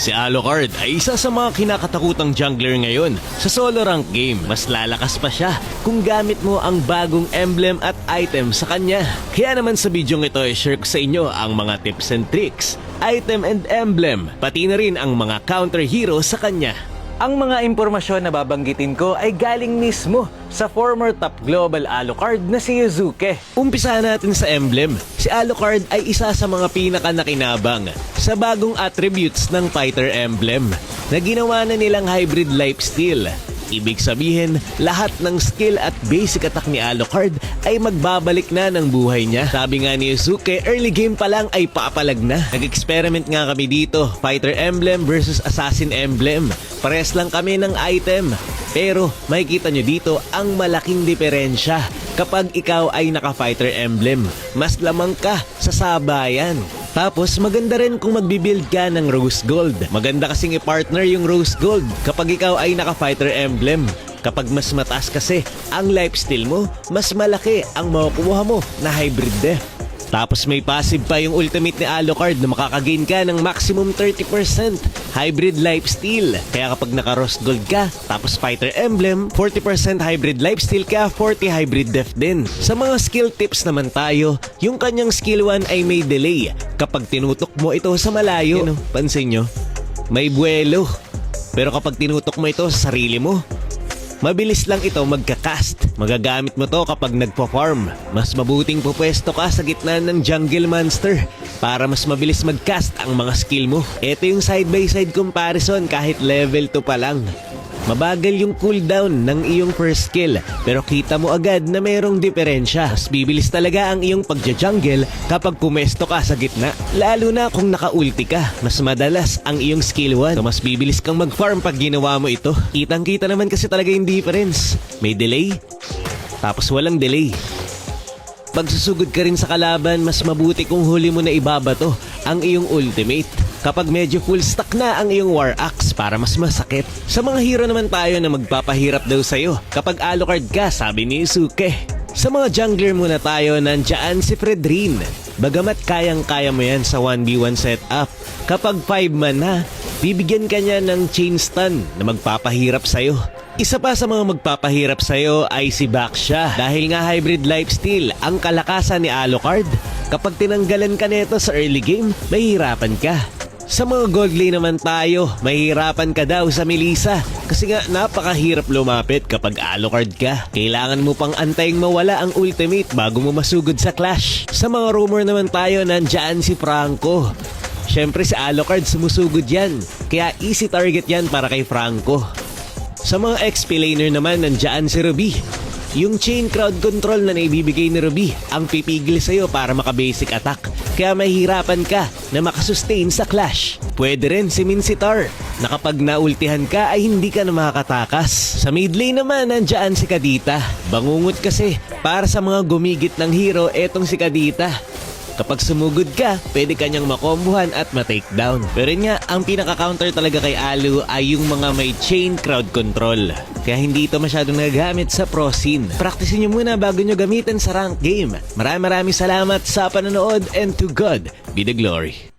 Si Alucard ay isa sa mga kinakatakutang jungler ngayon. Sa solo rank game, mas lalakas pa siya kung gamit mo ang bagong emblem at item sa kanya. Kaya naman sa video ito ay share ko sa inyo ang mga tips and tricks, item and emblem, pati na rin ang mga counter hero sa kanya. Ang mga impormasyon na babanggitin ko ay galing mismo sa former top global Alucard na si Yuzuke. Umpisahan natin sa emblem. Si Alucard ay isa sa mga pinakanakinabang sa bagong attributes ng fighter emblem na ginawa na nilang hybrid lifesteal. Ibig sabihin, lahat ng skill at basic attack ni Alucard ay magbabalik na ng buhay niya. Sabi nga ni Yuzuke, early game pa lang ay papalag na. Nag-experiment nga kami dito, fighter emblem versus assassin emblem. Pares lang kami ng item. Pero makikita nyo dito ang malaking diferensya kapag ikaw ay naka-fighter emblem. Mas lamang ka sa sabayan. Tapos maganda rin kung magbibuild ka ng rose gold. Maganda kasing i-partner yung rose gold kapag ikaw ay naka-fighter emblem. Kapag mas mataas kasi ang lifesteal mo, mas malaki ang makukuha mo na hybrid death. Tapos may passive pa yung ultimate ni Alucard na makakagain ka ng maximum 30% hybrid lifesteal. Kaya kapag naka-rose gold ka, tapos fighter emblem, 40% hybrid lifesteal ka, 40 hybrid death din. Sa mga skill tips naman tayo, yung kanyang skill 1 ay may delay. Kapag tinutok mo ito sa malayo, pansin nyo, may buwelo. Pero kapag tinutok mo ito sa sarili mo, mabilis lang ito magka-cast. Magagamit mo to kapag nagpo-farm. Mas mabuting pupwesto ka sa gitna ng jungle monster para mas mabilis mag-cast ang mga skill mo. Ito yung side-by-side comparison kahit level 2 pa lang. Mabagal yung cooldown ng iyong first skill pero kita mo agad na mayroong diferensya. Mas bibilis talaga ang iyong pagja-jungle kapag pumesto ka sa gitna. Lalo na kung naka-ulti ka, mas madalas ang iyong skill 1. So mas bibilis kang mag-farm pag ginawa mo ito. Kitang-kita naman kasi talaga yung difference. May delay, tapos walang delay. Pag susugod ka rin sa kalaban, mas mabuti kung huli mo na ibabato ang iyong ultimate kapag medyo full stack na ang iyong war axe para mas masakit. Sa mga hero naman tayo na magpapahirap daw sa'yo kapag Alucard ka, sabi ni Yuzuke. Sa mga jungler muna tayo, nandiyan si Fredrin. Bagamat kayang-kaya mo yan sa 1v1 setup, kapag 5 man na, bibigyan ka niya ng chain stun na magpapahirap sa'yo. Isa pa sa mga magpapahirap sa'yo ay si Baxia. Dahil nga hybrid lifesteal ang kalakasan ni Alucard, kapag tinanggalan ka nito sa early game, mahihirapan ka. Sa mga gold lane naman tayo, mahihirapan ka daw sa Melissa kasi nga napakahirap lumapit kapag Alucard ka. Kailangan mo pang antayin mawala ang ultimate bago mo masugod sa clash. Sa mga rumor naman tayo, nandiyan si Franco. Syempre si Alucard sumusugod yan, kaya easy target yan para kay Franco. Sa mga XP laner naman, nandiyan si Ruby. Yung chain crowd control na naibibigay ni Ruby ang pipigil sa'yo para maka-basic attack. Kaya mahihirapan ka na makasustain sa clash. Pwede rin si Minsitthar na kapag naultihan ka ay hindi ka na makakatakas. Sa mid lane naman, nandiyan si Kadita. Bangungot kasi para sa mga gumigit ng hero, etong si Kadita. Kapag sumugod ka, pwede kanyang makombohan at ma-takedown. Pero yun nga, ang pinaka-counter talaga kay Alu ay yung mga may chain crowd control. Kaya hindi ito masyadong nagagamit sa pro scene. Practicein nyo muna bago nyo gamitin sa rank game. Maraming salamat sa panonood and to God be the glory.